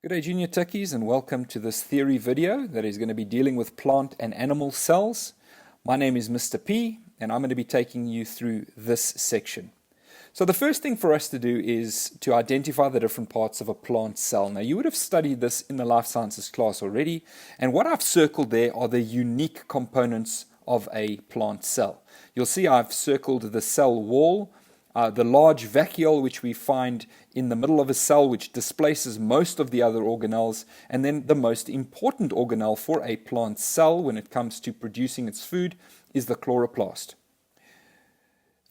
Good day, Junior Techies, and welcome to this theory video that is going to be dealing with plant and animal cells. My name is Mr. P, and I'm going to be taking you through this section. So the first thing for us to do is to identify the different parts of a plant cell. Now, you would have studied this in the life sciences class already, and what I've circled there are the unique components of a plant cell. You'll see I've circled the cell wall, the large vacuole which we find in the middle of a cell, which displaces most of the other organelles, and then the most important organelle for a plant cell when it comes to producing its food is the chloroplast.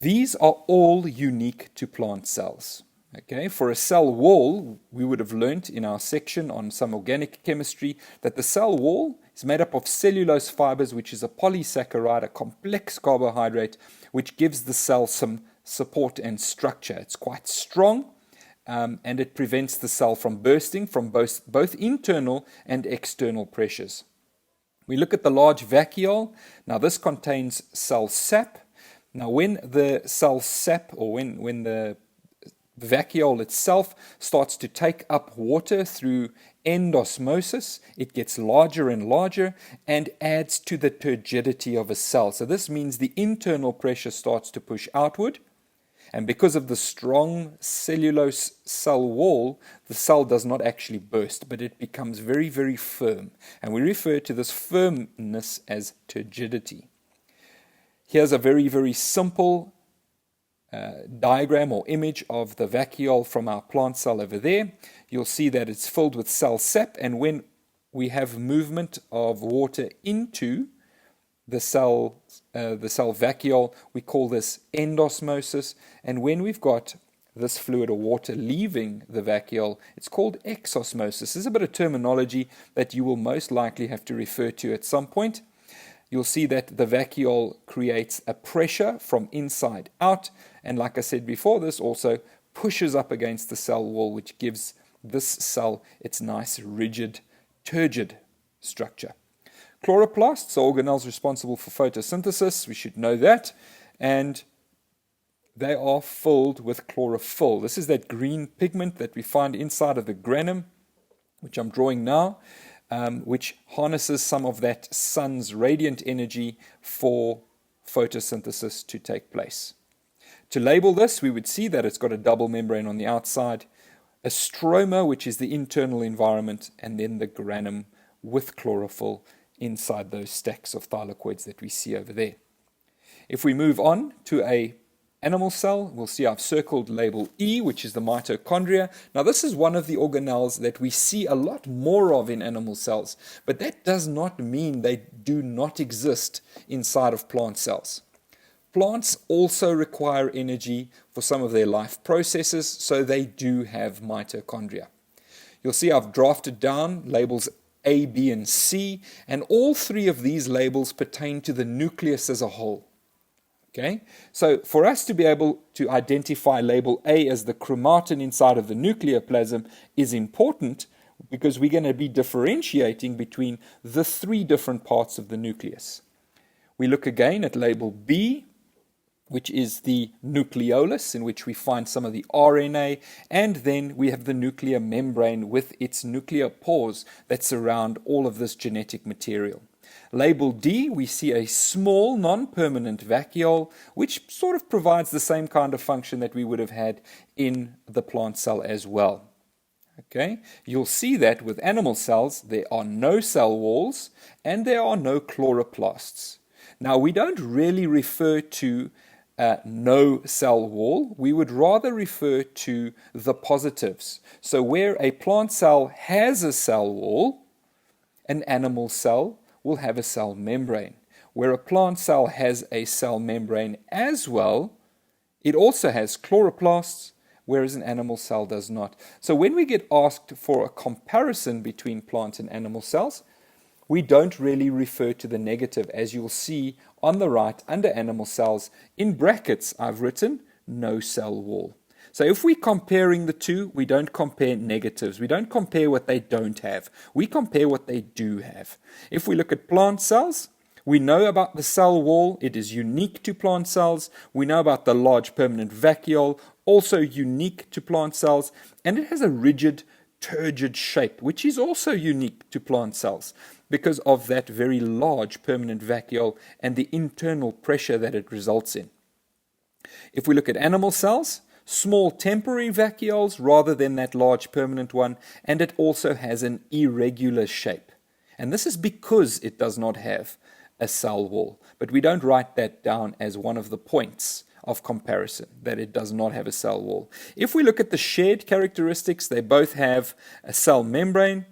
These are all unique to plant cells. Okay, for a cell wall, we would have learnt in our section on some organic chemistry that the cell wall is made up of cellulose fibers, which is a polysaccharide, a complex carbohydrate, which gives the cell some support and structure. It's quite strong, and it prevents the cell from bursting from both internal and external pressures. We look at the large vacuole. Now this contains cell sap. Now when the cell sap, or when the vacuole itself starts to take up water through endosmosis, it gets larger and larger and adds to the turgidity of a cell. So this means the internal pressure starts to push outward. And because of the strong cellulose cell wall, the cell does not actually burst, but it becomes very, very firm. And we refer to this firmness as turgidity. Here's a very, very simple diagram or image of the vacuole from our plant cell over there. You'll see that it's filled with cell sap, and when we have movement of water into the cell vacuole, we call this endosmosis, and when we've got this fluid or water leaving the vacuole, it's called exosmosis. This is a bit of terminology that you will most likely have to refer to at some point. You'll see that the vacuole creates a pressure from inside out, and like I said before, this also pushes up against the cell wall, which gives this cell its nice, rigid, turgid structure. Chloroplasts are organelles responsible for photosynthesis. We should know that. And they are filled with chlorophyll. This is that green pigment that we find inside of the granum, which I'm drawing now, which harnesses some of that sun's radiant energy for photosynthesis to take place. To label this, we would see that it's got a double membrane on the outside, a stroma, which is the internal environment, and then the granum with chlorophyll inside those stacks of thylakoids that we see over there. If we move on to a animal cell, we'll see I've circled label E, which is the mitochondria. Now this is one of the organelles that we see a lot more of in animal cells, but that does not mean they do not exist inside of plant cells. Plants also require energy for some of their life processes, so they do have mitochondria. You'll see I've drafted down labels A, B, and C, and all three of these labels pertain to the nucleus as a whole. Okay, so for us to be able to identify label A as the chromatin inside of the nucleoplasm is important because we're going to be differentiating between the three different parts of the nucleus. We look again at label B, which is the nucleolus, in which we find some of the RNA, and then we have the nuclear membrane with its nuclear pores that surround all of this genetic material. Label D, we see a small non-permanent vacuole, which sort of provides the same kind of function that we would have had in the plant cell as well. Okay, you'll see that with animal cells, there are no cell walls and there are no chloroplasts. Now, we don't really refer to no cell wall. We would rather refer to the positives. So where a plant cell has a cell wall, an animal cell will have a cell membrane. Where a plant cell has a cell membrane as well, it also has chloroplasts, whereas an animal cell does not. So when we get asked for a comparison between plant and animal cells, we don't really refer to the negative, as you'll see on the right under animal cells. In brackets, I've written no cell wall. So if we're comparing the two, we don't compare negatives. We don't compare what they don't have. We compare what they do have. If we look at plant cells, we know about the cell wall. It is unique to plant cells. We know about the large permanent vacuole, also unique to plant cells, and it has a rigid turgid shape, which is also unique to plant cells because of that very large permanent vacuole and the internal pressure that it results in. If we look at animal cells, small temporary vacuoles rather than that large permanent one, and it also has an irregular shape. And this is because it does not have a cell wall. But we don't write that down as one of the points of comparison, that it does not have a cell wall. If we look at the shared characteristics, they both have a cell membrane,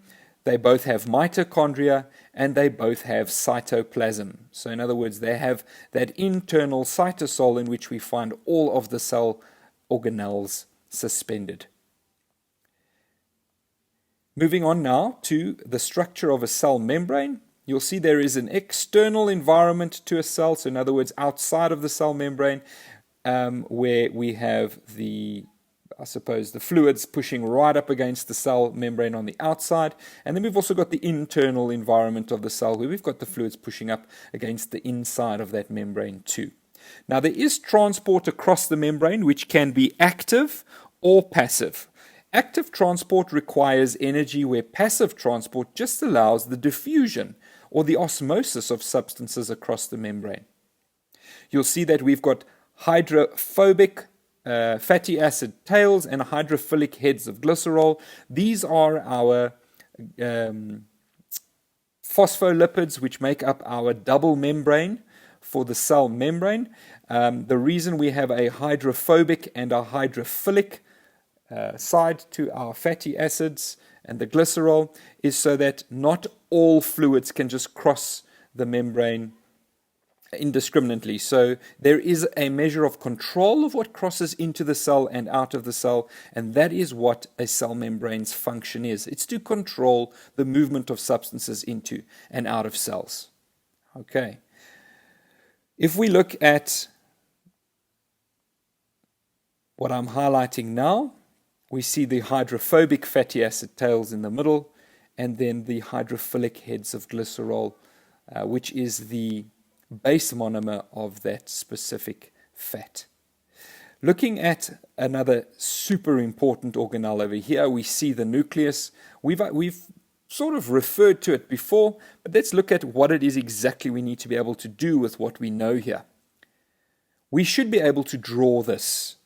they both have mitochondria, and they both have cytoplasm. So in other words, they have that internal cytosol in which we find all of the cell organelles suspended. Moving on now to the structure of a cell membrane. You'll see there is an external environment to a cell, so in other words, outside of the cell membrane, where we have the fluids pushing right up against the cell membrane on the outside. And then we've also got the internal environment of the cell, where we've got the fluids pushing up against the inside of that membrane too. Now, there is transport across the membrane, which can be active or passive. Active transport requires energy, where passive transport just allows the diffusion or the osmosis of substances across the membrane. You'll see that we've got hydrophobic fatty acid tails and hydrophilic heads of glycerol. These are our phospholipids, which make up our double membrane for the cell membrane. The reason we have a hydrophobic and a hydrophilic side to our fatty acids and the glycerol is so that not all fluids can just cross the membrane indiscriminately. So there is a measure of control of what crosses into the cell and out of the cell, and that is what a cell membrane's function is. It's to control the movement of substances into and out of cells. Okay. If we look at what I'm highlighting now, we see the hydrophobic fatty acid tails in the middle, and then the hydrophilic heads of glycerol, which is the base monomer of that specific fat. Looking at another super important organelle over here, we see the nucleus. We've sort of referred to it before, but let's look at what it is exactly we need to be able to do with what we know here. We should be able to draw this.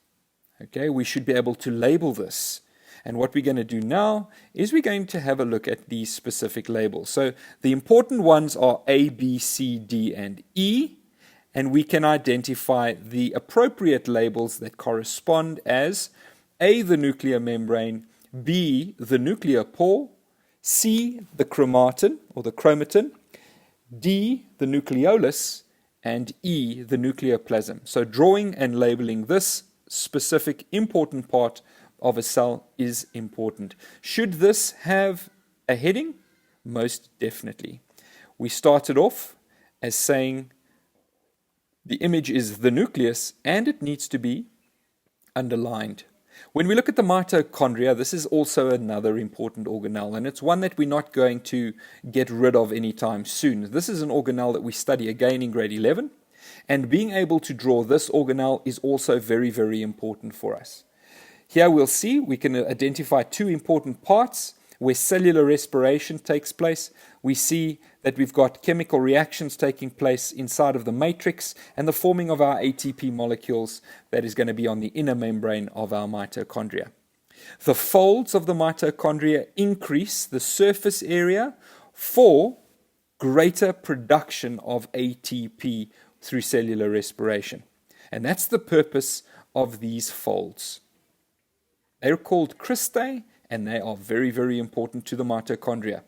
Okay, we should be able to label this. And what we're going to do now is we're going to have a look at these specific labels. So the important ones are A, B, C, D, and E. And we can identify the appropriate labels that correspond as A, the nuclear membrane, B, the nuclear pore, C, the chromatin or the chromatin, D, the nucleolus, and E, the nucleoplasm. So drawing and labeling this specific important part of a cell is important. Should this have a heading? Most definitely. We started off as saying the image is the nucleus and it needs to be underlined. When we look at the mitochondria, this is also another important organelle, and it's one that we're not going to get rid of anytime soon. This is an organelle that we study again in grade 11. And being able to draw this organelle is also very, very important for us. Here we'll see we can identify two important parts where cellular respiration takes place. We see that we've got chemical reactions taking place inside of the matrix and the forming of our ATP molecules that is going to be on the inner membrane of our mitochondria. The folds of the mitochondria increase the surface area for greater production of ATP through cellular respiration. And that's the purpose of these folds. They're called cristae, and they are very, very important to the mitochondria.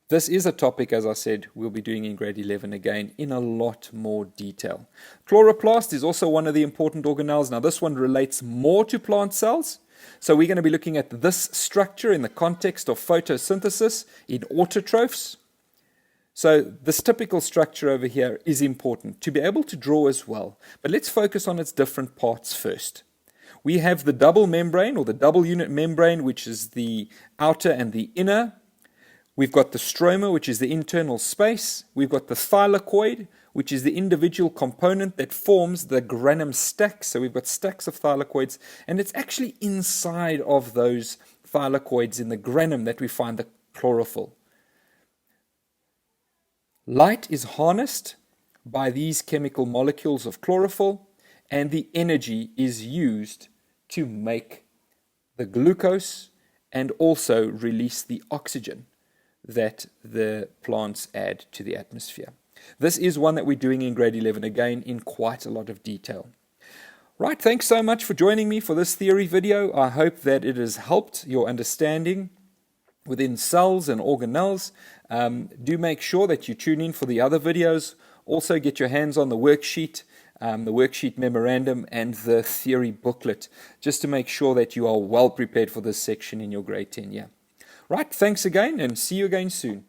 This is a topic, as I said, we'll be doing in grade 11 again in a lot more detail. Chloroplast is also one of the important organelles. Now, this one relates more to plant cells. So we're going to be looking at this structure in the context of photosynthesis in autotrophs. So this typical structure over here is important to be able to draw as well. But let's focus on its different parts first. We have the double membrane or the double unit membrane, which is the outer and the inner. We've got the stroma, which is the internal space. We've got the thylakoid, which is the individual component that forms the granum stack. So we've got stacks of thylakoids, and it's actually inside of those thylakoids in the granum that we find the chlorophyll. Light is harnessed by these chemical molecules of chlorophyll, and the energy is used to make the glucose and also release the oxygen that the plants add to the atmosphere. This is one that we're doing in grade 11, again in quite a lot of detail. Right, thanks so much for joining me for this theory video. I hope that it has helped your understanding within cells and organelles. Do make sure that you tune in for the other videos. Also get your hands on the worksheet memorandum and the theory booklet, just to make sure that you are well prepared for this section in your grade 10 year. Right, thanks again and see you again soon.